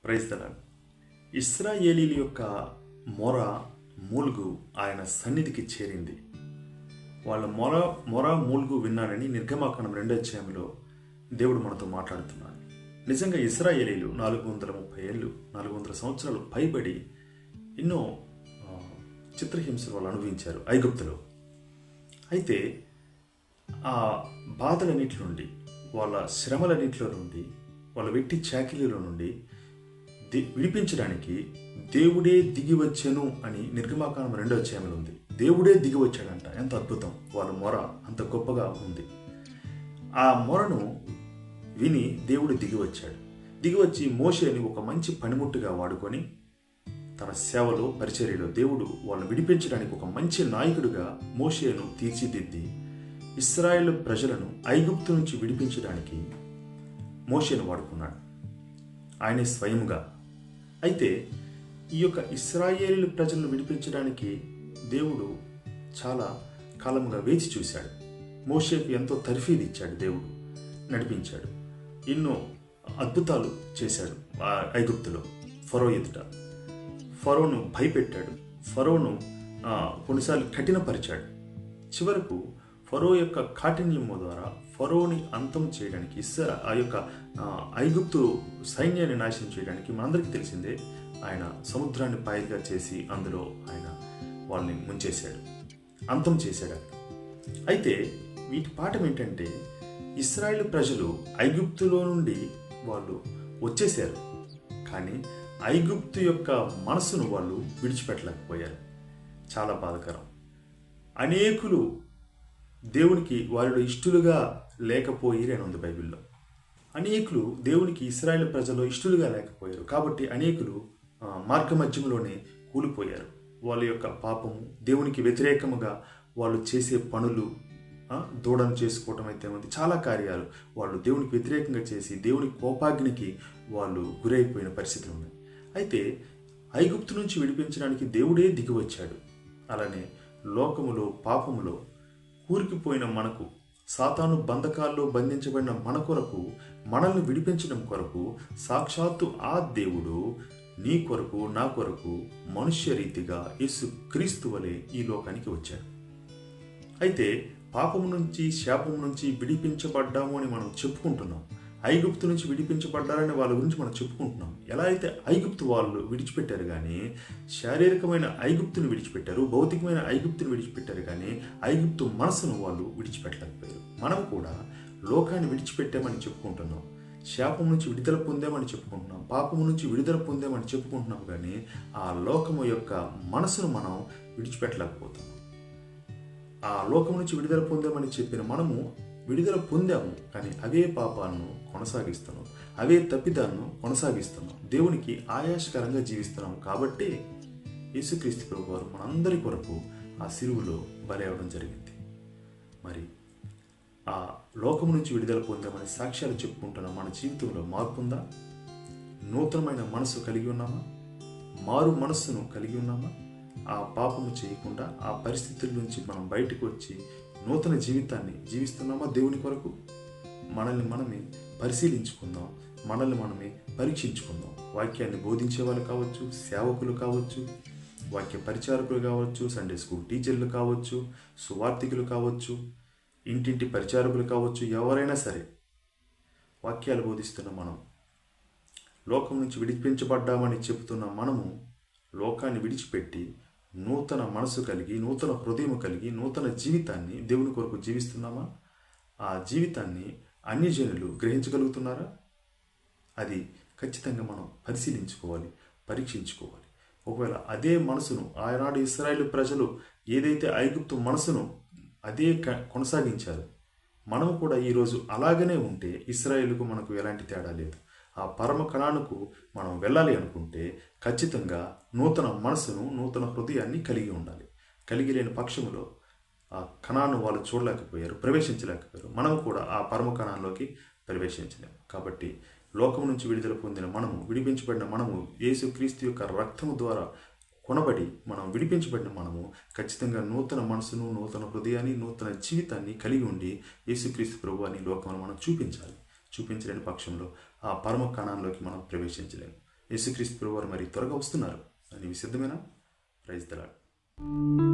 Praise the lord. ఇశ్రాయేలీల యొక్క మొర మూలుగు ఆయన సన్నిధికి చేరింది. వాళ్ళ మొర మూలుగు విన్నాడని నిర్గమాకాండం 2వ అధ్యాయంలో దేవుడు మనతో మాట్లాడుతున్నాడు. నిజంగా ఇశ్రాయేలీలు 430 ఏళ్ళు 400 సంవత్సరాలు పైబడి ఎన్నో చిత్రహింసలు వాళ్ళు అనుభవించారు ఐగుప్తులో. అయితే ఆ బాధలన్నిటి నుండి, వాళ్ళ శ్రమలన్నిటిలో నుండి, వాళ్ళ వెట్టి చాకిలీలో నుండి విడిపించడానికి దేవుడే దిగి వచ్చెను అని నిర్గమాకాండం 2వ అధ్యాయంలో ఉంది. దేవుడే దిగి వచ్చాడంట. ఎంత అద్భుతం! వాళ్ళ మొర అంత గొప్పగా ఉంది. ఆ మొరను విని దేవుడు దిగి వచ్చాడు. దిగి వచ్చి మోషేని ఒక మంచి పనిముట్టుగా వాడుకొని తన సేవలో పరిచర్యలో దేవుడు వాళ్ళని విడిపించడానికి ఒక మంచి నాయకుడిగా మోషేను తీర్చిదిద్ది ఇశ్రాయేలు ప్రజలను ఐగుప్తు నుంచి విడిపించడానికి మోషేను వాడుకున్నాడు, ఆయనే స్వయంగా. అయితే ఈ యొక్క ఇశ్రాయేలు ప్రజలను విడిపించడానికి దేవుడు చాలా కాలంగా వేచి చూశాడు. మోషేకు ఎంతో తర్ఫీదు ఇచ్చాడు, దేవుడు నడిపించాడు, ఎన్నో అద్భుతాలు చేశాడు ఐగుప్తులో. ఫరో ఎదుట ఫరోను భయపెట్టాడు, ఫరోను కొన్నిసార్లు కఠినపరిచాడు. చివరకు ఫరో యొక్క కాఠిన్యము ద్వారా ఫరోని అంతం చేయడానికి, ఆ యొక్క ఐగుప్తు సైన్యాన్ని నాశనం చేయడానికి మనందరికీ తెలిసిందే, ఆయన సముద్రాన్ని పాయలుగా చేసి అందులో ఆయన వాళ్ళని ముంచేశాడు, అంతం చేశాడు. అయితే వీటి పాఠం ఏంటంటే, ఇశ్రాయేలు ప్రజలు ఐగుప్తులో నుండి వాళ్ళు వచ్చేశారు, కానీ ఐగుప్తు యొక్క మనసును వాళ్ళు విడిచిపెట్టలేకపోయారు. చాలా బాధాకరం. అనేకులు దేవునికి వారిలో ఇష్టలుగా లేకపోయిరు అని ఉంది బైబిల్లో. అనేకులు దేవునికి ఇశ్రాయేలు ప్రజలు ఇష్టలుగా లేకపోయారు. కాబట్టి అనేకులు మార్గమధ్యంలోనే కూలిపోయారు. వాళ్ళ యొక్క పాపము, దేవునికి వ్యతిరేకముగా వాళ్ళు చేసే పనులు, దూడను చేసుకోవటం అయితే ఉంది, చాలా కార్యాలు వాళ్ళు దేవునికి వ్యతిరేకంగా చేసి దేవుని కోపాగ్నికి వాళ్ళు గురైపోయిన పరిస్థితులు ఉన్నాయి. అయితే ఐగుప్తు నుంచి విడిపించడానికి దేవుడే దిగి వచ్చాడు. అలానే లోకములో పాపములో కూరికిపోయిన మనకు, సాతాను బంధకాల్లో బంధించబడిన మన కొరకు, మనల్ని విడిపించడం కొరకు సాక్షాత్తు ఆ దేవుడు నీ కొరకు, నా కొరకు మనుష్య రీతిగా యేసు క్రీస్తు వలె ఈ లోకానికి వచ్చాడు. అయితే పాపము నుంచి, శాపము నుంచి విడిపించబడ్డాము అని మనం చెప్పుకుంటున్నాం. ఐగుప్తు నుంచి విడిపించబడ్డారని వాళ్ళ గురించి మనం చెప్పుకుంటున్నాం. ఎలా అయితే ఐగుప్తు వాళ్ళు విడిచిపెట్టారు, కానీ శారీరకమైన ఐగుప్తుని విడిచిపెట్టారు, భౌతికమైన ఐగుప్తుని విడిచిపెట్టారు, కానీ ఐగుప్తు మనసును వాళ్ళు విడిచిపెట్టలేకపోయారు. మనం కూడా లోకాన్ని విడిచిపెట్టామని చెప్పుకుంటున్నాం, శాపం నుంచి విడుదల పొందామని చెప్పుకుంటున్నాం, పాపము నుంచి విడుదల పొందామని చెప్పుకుంటున్నాం, కానీ ఆ లోకము యొక్క మనసును మనం విడిచిపెట్టలేకపోతున్నాం. ఆ లోకము నుంచి విడుదల పొందామని చెప్పిన మనము విడుదల పొందాము, కానీ అవే పాపాలను కొనసాగిస్తున్నాం, అవే తప్పిదాలను కొనసాగిస్తున్నాం, దేవునికి ఆయాసకరంగా జీవిస్తున్నాం. కాబట్టి యేసుక్రీస్తు ప్రభు వారు మనందరి కొరకు ఆ సిలువలో బలి అవ్వడం జరిగింది. మరి ఆ లోకము నుంచి విడుదల పొందామని సాక్ష్యాలు చెప్పుకుంటున్న మన జీవితంలో మార్పు ఉందా? నూతనమైన మనసు కలిగి ఉన్నామా? మారు మనస్సును కలిగి ఉన్నామా? ఆ పాపము చేయకుండా ఆ పరిస్థితుల నుంచి మనం బయటకు వచ్చి నూతన జీవితాన్ని జీవిస్తున్నామా దేవుని కొరకు? మనల్ని మనమే పరిశీలించుకుందాం, మనల్ని మనమే పరీక్షించుకుందాం. వాక్యాన్ని బోధించే వాళ్ళు కావచ్చు, సేవకులు కావచ్చు, వాక్య పరిచారకులు కావచ్చు, సండే స్కూల్ టీచర్లు కావచ్చు, సువార్థికులు కావచ్చు, ఇంటింటి పరిచారకులు కావచ్చు, ఎవరైనా సరే వాక్యాలు బోధిస్తున్న మనం, లోకం నుంచి విడిపించబడ్డామని చెబుతున్న మనము లోకాన్ని విడిచిపెట్టి నూతన మనసు కలిగి, నూతన హృదయం కలిగి, నూతన జీవితాన్ని దేవుని కొరకు జీవిస్తున్నామా? ఆ జీవితాన్ని అన్యజనులు గ్రహించగలుగుతున్నారా? అది ఖచ్చితంగా మనం పరిశీలించుకోవాలి, పరీక్షించుకోవాలి. ఒకవేళ అదే మనసును ఆనాడు ఇశ్రాయేలు ప్రజలు ఏదైతే ఐగుప్తు మనసును అదే కొనసాగించారు, మనము కూడా ఈరోజు అలాగనే ఉంటే ఇశ్రాయేలుకు మనకు ఎలాంటి తేడా లేదు. ఆ పరమ కణానుకు మనం వెళ్ళాలి అనుకుంటే ఖచ్చితంగా నూతన మనసును, నూతన హృదయాన్ని కలిగి ఉండాలి. కలిగి లేని పక్షములో ఆ కణాను వాళ్ళు చూడలేకపోయారు, ప్రవేశించలేకపోయారు. మనం కూడా ఆ పరమ కణాల్లోకి ప్రవేశించలేము. కాబట్టి లోకం నుంచి విడుదల పొందిన మనము, విడిపించబడిన మనము, యేసుక్రీస్తు యొక్క రక్తము ద్వారా కొనబడి మనం విడిపించబడిన మనము ఖచ్చితంగా నూతన మనసును, నూతన హృదయాన్ని, నూతన జీవితాన్ని కలిగి ఉండి యేసుక్రీస్తు ప్రభువుని లోకంలో మనం చూపించాలి. చూపించలేని పక్షంలో ఆ పరమ కణాల్లోకి మనం ప్రవేశించలేము. యేసుక్రీస్తు ప్రభువారు మరి త్వరగా వస్తున్నారు. నీవు సిద్ధమేనా? Praise the lord.